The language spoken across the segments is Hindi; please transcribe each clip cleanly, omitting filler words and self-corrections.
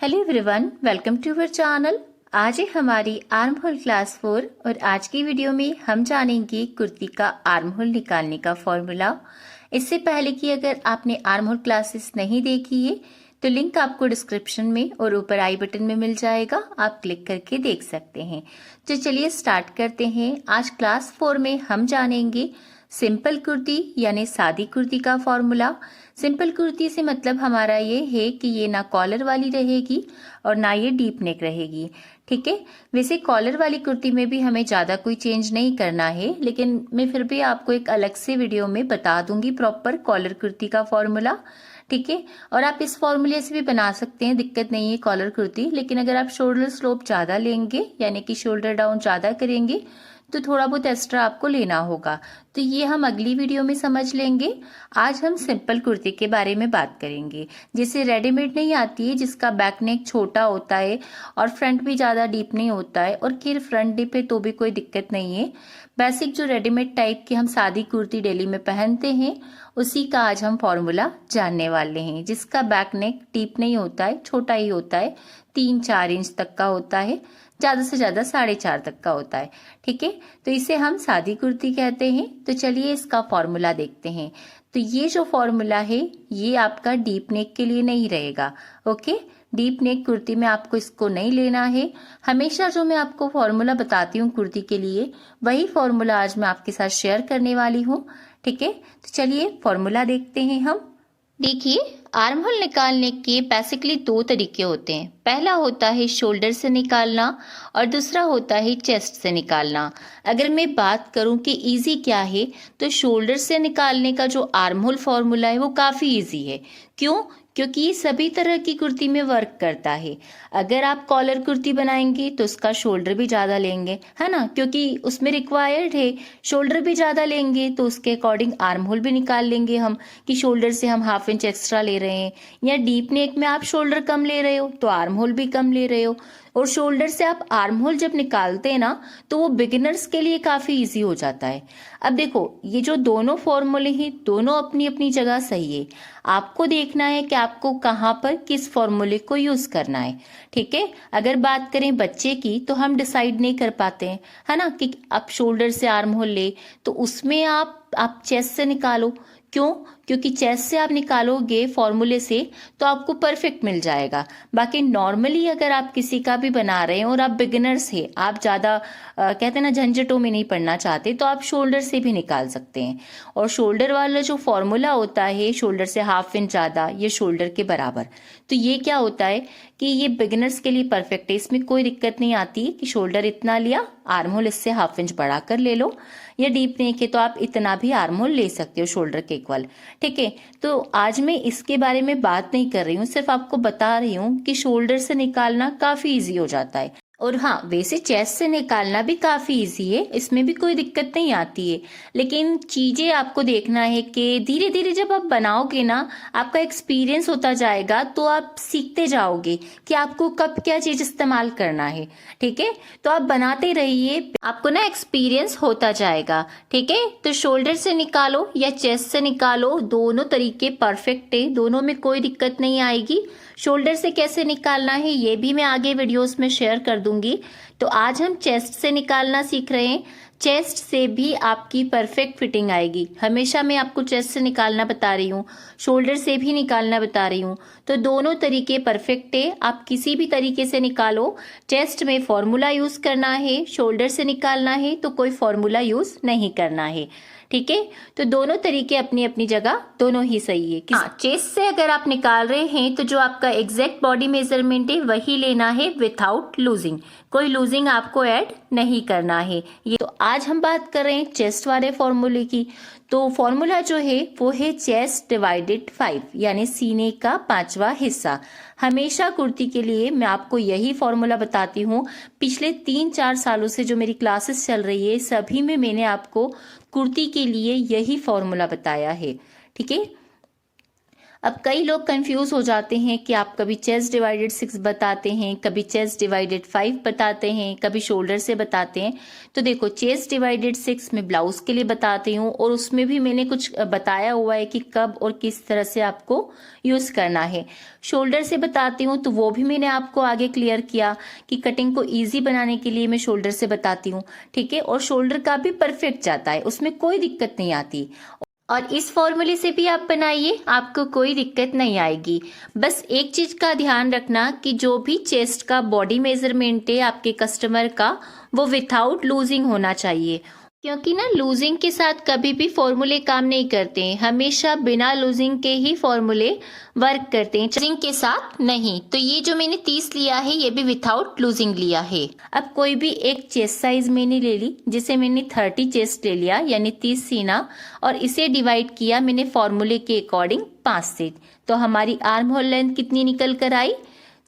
Hello everyone, welcome to our channel. आज है हमारी आर्म होल क्लास 4 और आज की वीडियो में हम जानेंगे कुर्ती का आर्म होल निकालने का फॉर्मूला। इससे पहले कि अगर आपने आर्म होल क्लासेस नहीं देखी है तो लिंक आपको डिस्क्रिप्शन में और ऊपर आई बटन में मिल जाएगा, आप क्लिक करके देख सकते हैं। तो चलिए स्टार्ट करते हैं। आज क्लास 4 में हम जानेंगे सिंपल कुर्ती यानी सादी कुर्ती का फॉर्मूला। सिंपल कुर्ती से मतलब हमारा ये है कि ये ना कॉलर वाली रहेगी और ना ये डीप नेक रहेगी, ठीक है। वैसे कॉलर वाली कुर्ती में भी हमें ज़्यादा कोई चेंज नहीं करना है, लेकिन मैं फिर भी आपको एक अलग से वीडियो में बता दूंगी प्रॉपर कॉलर कुर्ती का फॉर्मूला, ठीक है। और आप इस फॉर्मूले से भी बना सकते हैं, दिक्कत नहीं है कॉलर कुर्ती। लेकिन अगर आप शोल्डर स्लोप ज़्यादा लेंगे यानी कि शोल्डर डाउन ज़्यादा करेंगे तो थोड़ा बहुत एक्स्ट्रा आपको लेना होगा। तो ये हम अगली वीडियो में समझ लेंगे। आज हम सिंपल कुर्ती के बारे में बात करेंगे। जैसे रेडीमेड नहीं आती है जिसका बैक नेक छोटा होता है और फ्रंट भी ज़्यादा डीप नहीं होता है और फिर फ्रंट डीप है तो भी कोई दिक्कत नहीं है। बेसिक जो रेडीमेड टाइप की हम सादी कुर्ती डेली में पहनते हैं उसी का आज हम फॉर्मूला जानने वाले हैं, जिसका बैक नेक डीप नहीं होता है, छोटा ही होता है, 3-4 इंच तक का होता है, ज़्यादा से ज़्यादा 4.5 तक का होता है, ठीक है। तो इसे हम सादी कुर्ती कहते हैं। तो चलिए इसका फॉर्मूला देखते हैं। तो ये जो फॉर्मूला है ये आपका डीप नेक के लिए नहीं रहेगा, ओके। डीप नेक कुर्ती में आपको इसको नहीं लेना है। हमेशा जो मैं आपको फॉर्मूला बताती हूँ कुर्ती के लिए वही फॉर्मूला आज मैं आपके साथ शेयर करने वाली हूँ, ठीक है। तो चलिए फॉर्मूला देखते हैं हम। देखिए, आर्म होल निकालने के बेसिकली 2 तरीके होते हैं। पहला होता है शोल्डर से निकालना और दूसरा होता है चेस्ट से निकालना। अगर मैं बात करूं कि इजी क्या है तो शोल्डर से निकालने का जो आर्म होल फॉर्मूला है वो काफ़ी इजी है। क्यों? क्योंकि ये सभी तरह की कुर्ती में वर्क करता है। अगर आप कॉलर कुर्ती बनाएंगे तो उसका शोल्डर भी ज़्यादा लेंगे, है ना, क्योंकि उसमें रिक्वायर्ड है। शोल्डर भी ज़्यादा लेंगे तो उसके अकॉर्डिंग आर्म होल भी निकाल लेंगे हम कि शोल्डर से हम 1/2 इंच एक्स्ट्रा ले रहे हैं। या डीप नेक में आप शोल्डर कम ले रहे हो तो आर्म होल भी कम ले रहे हो। और शोल्डर से आप आर्म होल जब निकालते हैं ना तो वो बिगिनर्स के लिए काफ़ी इजी हो जाता है। अब देखो, ये जो दोनों फॉर्मूले हैं दोनों अपनी अपनी जगह सही है। आपको देखना है कि आपको कहाँ पर किस फॉर्मूले को यूज करना है, ठीक है। अगर बात करें बच्चे की तो हम डिसाइड नहीं कर पाते हैं, है ना, कि आप शोल्डर से आर्म होल ले तो उसमें आप चेस्ट से निकालो। क्यों? क्योंकि चेस्ट से आप निकालोगे फॉर्मूले से तो आपको परफेक्ट मिल जाएगा। बाकी नॉर्मली अगर आप किसी का भी बना रहे हैं और आप बिगिनर्स हैं, आप ज़्यादा कहते हैं ना झंझटों में नहीं पड़ना चाहते, तो आप शोल्डर से भी निकाल सकते हैं। और शोल्डर वाला जो फॉर्मूला होता है शोल्डर से 1/2 इंच ज़्यादा, ये शोल्डर के बराबर, तो ये क्या होता है कि ये बिगिनर्स के लिए परफेक्ट है। इसमें कोई दिक्कत नहीं आती कि शोल्डर इतना लिया, आर्म होल इससे 1/2 इंच बढ़ाकर ले लो। या डीप नेक है तो आप इतना भी आर्म होल ले सकते हो शोल्डर के इक्वल, ठीक है। तो आज मैं इसके बारे में बात नहीं कर रही हूँ, सिर्फ आपको बता रही हूँ कि शोल्डर से निकालना काफी इजी हो जाता है। और हाँ, वैसे चेस्ट से निकालना भी काफी इजी है, इसमें भी कोई दिक्कत नहीं आती है। लेकिन चीजें आपको देखना है कि धीरे धीरे जब आप बनाओगे ना, आपका एक्सपीरियंस होता जाएगा तो आप सीखते जाओगे कि आपको कब क्या चीज इस्तेमाल करना है, ठीक है। तो आप बनाते रहिए, आपको ना एक्सपीरियंस होता जाएगा, ठीक है। तो शोल्डर से निकालो या चेस्ट से निकालो, दोनों तरीके परफेक्ट है, दोनों में कोई दिक्कत नहीं आएगी। शोल्डर से कैसे निकालना है ये भी मैं आगे वीडियोस में शेयर कर दूंगी। तो आज हम चेस्ट से निकालना सीख रहे हैं। चेस्ट से भी आपकी परफेक्ट फिटिंग आएगी। हमेशा मैं आपको चेस्ट से निकालना बता रही हूँ, शोल्डर से भी निकालना बता रही हूँ, तो दोनों तरीके परफेक्ट है। आप किसी भी तरीके से निकालो, चेस्ट में फॉर्मूला यूज करना है, शोल्डर से निकालना है तो कोई फॉर्मूला यूज नहीं करना है, ठीक है। तो दोनों तरीके अपनी अपनी जगह दोनों ही सही है। हाँ, चेस्ट से अगर आप निकाल रहे हैं तो जो आपका एग्जैक्ट बॉडी मेजरमेंट है वही लेना है विथआउट लूजिंग, कोई लूजिंग आपको ऐड नहीं करना है। ये तो आज हम बात कर रहे हैं चेस्ट वाले फॉर्मूले की। तो फॉर्मूला जो है वो है चेस्ट डिवाइडेड 5 यानी सीने का 5वां हिस्सा। हमेशा कुर्ती के लिए मैं आपको यही फॉर्मूला बताती हूँ। पिछले 3-4 सालों से जो मेरी क्लासेस चल रही है सभी में मैंने आपको कुर्ती के लिए यही फॉर्मूला बताया है, ठीक है। अब कई लोग कंफ्यूज हो जाते हैं कि आप कभी चेस्ट डिवाइडेड 6 बताते हैं, कभी चेस्ट डिवाइडेड 5 बताते हैं, कभी शोल्डर से बताते हैं। तो देखो, चेस्ट डिवाइडेड 6 मैं ब्लाउज के लिए बताती हूँ और उसमें भी मैंने कुछ बताया हुआ है कि कब और किस तरह से आपको यूज करना है। शोल्डर से बताती हूँ तो वो भी मैंने आपको आगे क्लियर किया कि कटिंग को ईजी बनाने के लिए मैं शोल्डर से बताती हूँ, ठीक है। और शोल्डर का भी परफेक्ट जाता है, उसमें कोई दिक्कत नहीं आती। और इस फॉर्मूले से भी आप बनाइए, आपको कोई दिक्कत नहीं आएगी। बस एक चीज का ध्यान रखना कि जो भी चेस्ट का बॉडी मेजरमेंट है आपके कस्टमर का, वो विथआउट लूजिंग होना चाहिए, क्योंकि ना लूजिंग के साथ कभी भी फॉर्मूले काम नहीं करते हैं। हमेशा बिना लूजिंग के ही फॉर्मूले वर्क करते हैं, लूजिंग के साथ नहीं। तो ये जो मैंने 30 लिया है, ये भी विथआउट लूजिंग लिया है। अब कोई भी एक चेस्ट साइज मैंने ले ली, जिसे मैंने 30 चेस्ट ले लिया, यानी 30 सीना, और इसे डिवाइड किया मैंने फॉर्मूले के अकॉर्डिंग 5 से। तो हमारी आर्म होल लेंथ कितनी निकल कर आई?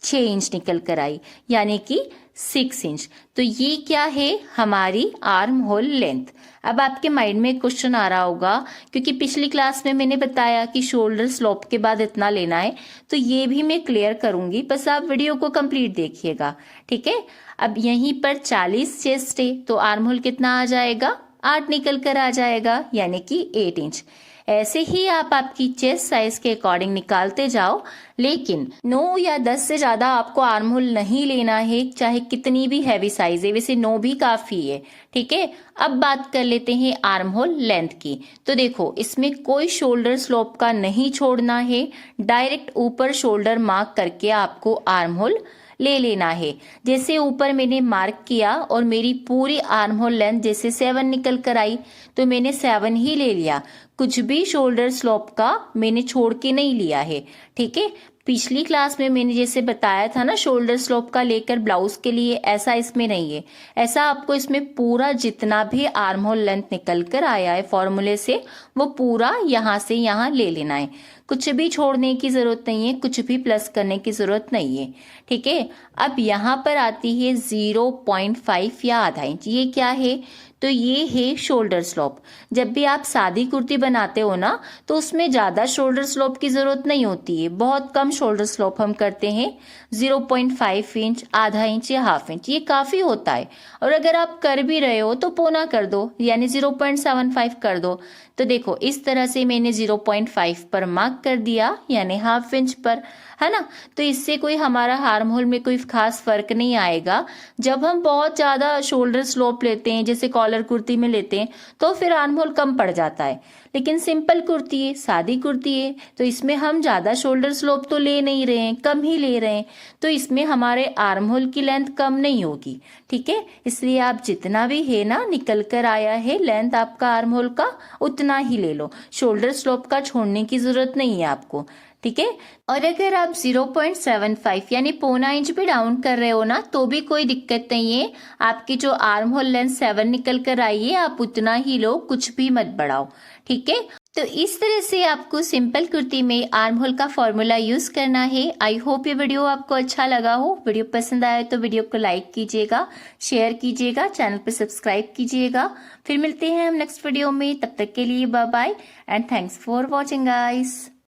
6 इंच निकल कर आई, यानी कि 6 इंच। तो ये क्या है? हमारी आर्म होल लेंथ। अब आपके माइंड में क्वेश्चन आ रहा होगा, क्योंकि पिछली क्लास में मैंने बताया कि शोल्डर स्लोप के बाद इतना लेना है, तो ये भी मैं क्लियर करूंगी, बस आप वीडियो को कंप्लीट देखिएगा, ठीक है। अब यहीं पर 40 चेस्ट है, तो आर्म होल कितना आ जाएगा? 8 निकल कर आ जाएगा, यानी कि 8 इंच। ऐसे ही आप आपकी चेस्ट साइज के अकॉर्डिंग निकालते जाओ, लेकिन 9 या 10 से ज्यादा आपको आर्म होल नहीं लेना है, चाहे कितनी भी हैवी साइज है। वैसे 9 भी काफी है, ठीक है। अब बात कर लेते हैं आर्म होल लेंथ की। तो देखो, इसमें कोई शोल्डर स्लोप का नहीं छोड़ना है, डायरेक्ट ऊपर शोल्डर मार्क करके आपको आर्म होल ले लेना है। जैसे ऊपर मैंने मार्क किया और मेरी पूरी आर्म होल लेंथ जैसे 7 निकल कर आई, तो मैंने 7 ही ले लिया, कुछ भी शोल्डर स्लोप का मैंने छोड़ के नहीं लिया है, ठीक है। पिछली क्लास में मैंने जैसे बताया था ना, शोल्डर स्लोप का लेकर ब्लाउज के लिए, ऐसा इसमें नहीं है। ऐसा आपको इसमें पूरा जितना भी आर्म होल लेंथ निकल कर आया है फॉर्मूले से, वो पूरा यहाँ से यहाँ ले लेना है। कुछ भी छोड़ने की जरूरत नहीं है, कुछ भी प्लस करने की जरूरत नहीं है, ठीक है। अब यहाँ पर आती है 0.5 या आधा इंच। ये क्या है? तो ये है शोल्डर स्लोप। जब भी आप सादी कुर्ती बनाते हो ना, तो उसमें ज्यादा शोल्डर स्लोप की जरूरत नहीं होती है, बहुत कम शोल्डर स्लोप हम करते हैं। 0.5 इंच, आधा इंच या हाफ इंच, ये काफी होता है। और अगर आप कर भी रहे हो तो पौना कर दो, यानी 0.75 कर दो। तो देखो, इस तरह से मैंने 0.5 पर मार्क कर दिया, यानी हाफ इंच पर, है ना। तो इससे कोई हमारा आर्म होल में कोई खास फर्क नहीं आएगा। जब हम बहुत ज्यादा शोल्डर स्लोप लेते हैं, जैसे कॉलर कुर्ती में लेते हैं, तो फिर आर्म होल कम पड़ जाता है। लेकिन सिंपल कुर्ती है, सादी कुर्ती है, तो इसमें हम ज्यादा शोल्डर स्लोप तो ले नहीं रहे हैं, कम ही ले रहे हैं, तो इसमें हमारे आर्म होल की लेंथ कम नहीं होगी, ठीक है। इसलिए आप जितना भी है ना निकल कर आया है लेंथ आपका आर्म होल का, उतना ही ले लो। शोल्डर स्लोप का छोड़ने की जरूरत नहीं है आपको, ठीक है। और अगर आप 0.75 यानी पौना इंच भी डाउन कर रहे हो ना, तो भी कोई दिक्कत नहीं है। आपकी जो आर्म होल लेंथ 7 निकल कर आई है, आप उतना ही लो, कुछ भी मत बढ़ाओ, ठीक है। तो इस तरह से आपको सिंपल कुर्ती में आर्म होल का फॉर्मूला यूज करना है। आई होप ये वीडियो आपको अच्छा लगा हो। वीडियो पसंद आए तो वीडियो को लाइक कीजिएगा, शेयर कीजिएगा, चैनल पर सब्सक्राइब कीजिएगा। फिर मिलते हैं हम नेक्स्ट वीडियो में, तब तक के लिए bye bye and thanks for watching guys.